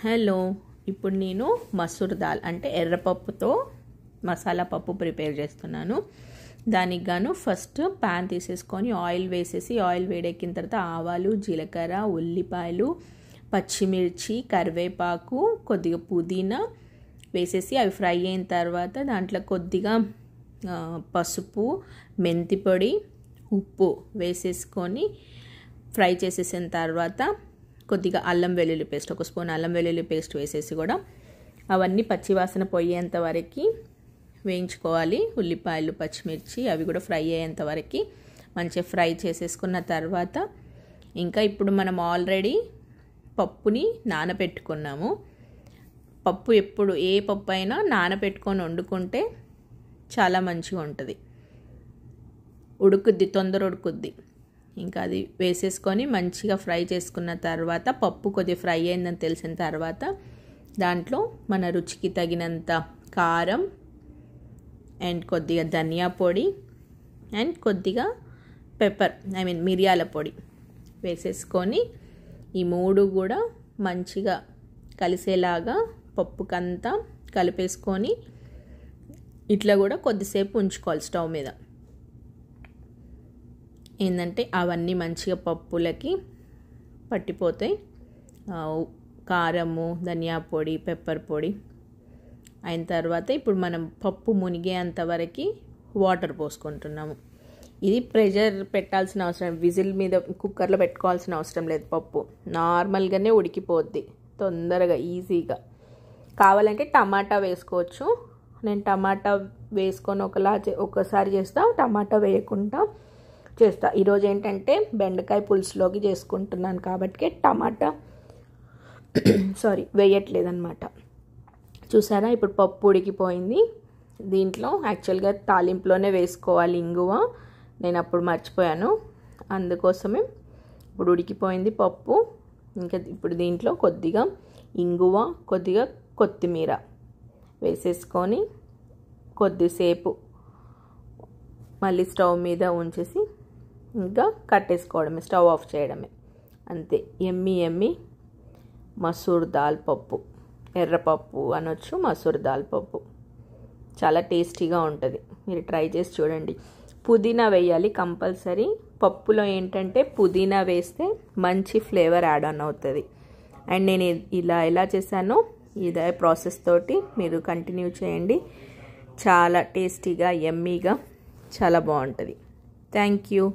Hello, ఇప్పుడు నేను మసూర్ దాల్ అంటే ఎర్రపప్పుతో మసాలా పప్పు ప్రిపేర్ చేస్తున్నాను. దానికి గాను ఫస్ట్ ప్యాన్ తీసేసుకొని ఆయిల్ వేసేసి ఆయిల్ వేడెక్కిన తర్వాత ఆవాలు, జీలకర్ర, ఉల్లిపాయలు, పచ్చిమిర్చి, కరివేపాకు, కొద్దిగా పుదీనా వేసేసి అవి ఫ్రై అయిన తర్వాత దాంట్లో కొద్దిగా పసుపు, మెంతి పొడి, ఉప్పు వేసేసుకొని ఫ్రై చేసేసిన తర్వాత కొద్దిగా అల్లం వెల్లుల్లి పేస్ట్, ఒక స్పూన్ అల్లం వెల్లుల్లి పేస్ట్ వేసేసి కూడా అవన్నీ పచ్చివాసన పోయేంత వరకు వేయించుకోవాలి. ఉల్లిపాయలు, పచ్చిమిర్చి అవి కూడా ఫ్రై అయ్యేంత వరకు మంచిగా ఫ్రై చేసేసుకున్న తర్వాత ఇంకా ఇప్పుడు మనం ఆల్రెడీ పప్పుని నానబెట్టుకున్నాము. పప్పు ఎప్పుడు ఏ పప్పు అయినా నానబెట్టుకొని వండుకుంటే చాలా మంచిగా ఉంటుంది, ఉడుకుద్ది, తొందర ఉడుకుద్ది. ఇంకా అది వేసేసుకొని మంచిగా ఫ్రై చేసుకున్న తర్వాత పప్పు కొద్దిగా ఫ్రై అయిందని తెలిసిన తర్వాత దాంట్లో మన రుచికి తగినంత కారం అండ్ కొద్దిగా ధనియా పొడి అండ్ కొద్దిగా పెప్పర్ మిరియాల పొడి వేసేసుకొని ఈ మూడు కూడా మంచిగా కలిసేలాగా పప్పుకంతా కలిపేసుకొని ఇట్లా కూడా కొద్దిసేపు ఉంచుకోవాలి స్టవ్ మీద. ఏంటంటే అవన్నీ మంచిగా పప్పులకి పట్టిపోతాయి. కారము, ధనియా పొడి, పెప్పర్ పొడి అయిన తర్వాత ఇప్పుడు మనం పప్పు మునిగేంత వరకు వాటర్ పోసుకుంటున్నాము. ఇది ప్రెషర్ పెట్టాల్సిన అవసరం, విజిల్ మీద కుక్కర్లో పెట్టుకోవాల్సిన అవసరం లేదు. పప్పు నార్మల్గానే ఉడికిపోద్ది తొందరగా, ఈజీగా. కావాలంటే టమాటా వేసుకోవచ్చు. నేను టమాటా వేసుకొని ఒకసారి చేస్తా, టమాటా వేయకుండా చేస్తా. ఈరోజు ఏంటంటే బెండకాయ పులుసులోకి చేసుకుంటున్నాను కాబట్టి టమాటా వేయట్లేదన్నమాట. చూసారా, ఇప్పుడు పప్పు ఉడికిపోయింది. దీంట్లో యాక్చువల్గా తాలింపులోనే వేసుకోవాలి ఇంగువ, నేను అప్పుడు మర్చిపోయాను. అందుకోసమే ఇప్పుడు ఉడికిపోయింది పప్పు. ఇంకా ఇప్పుడు దీంట్లో కొద్దిగా ఇంగువ, కొద్దిగా కొత్తిమీర వేసేసుకొని కొద్దిసేపు మళ్ళీ స్టవ్ మీద ఉంచేసి ఇంకా కట్టేసుకోవడమే, స్టవ్ ఆఫ్ చేయడమే, అంతే. ఎమ్మి మసూర్ దాల్ పప్పు, ఎర్రపప్పు అనొచ్చు, మసూర్ దాల్ పప్పు చాలా టేస్టీగా ఉంటుంది. మీరు ట్రై చేసి చూడండి. పుదీనా వేయాలి కంపల్సరీ. పప్పులో ఏంటంటే పుదీనా వేస్తే మంచి ఫ్లేవర్ యాడ్ ఆన్ అవుతుంది. అండ్ నేను ఎలా చేశానో ఇదే ప్రాసెస్ తోటి మీరు కంటిన్యూ చేయండి. చాలా టేస్టీగా, యమ్మీగా, చాలా బాగుంటుంది. Thank you.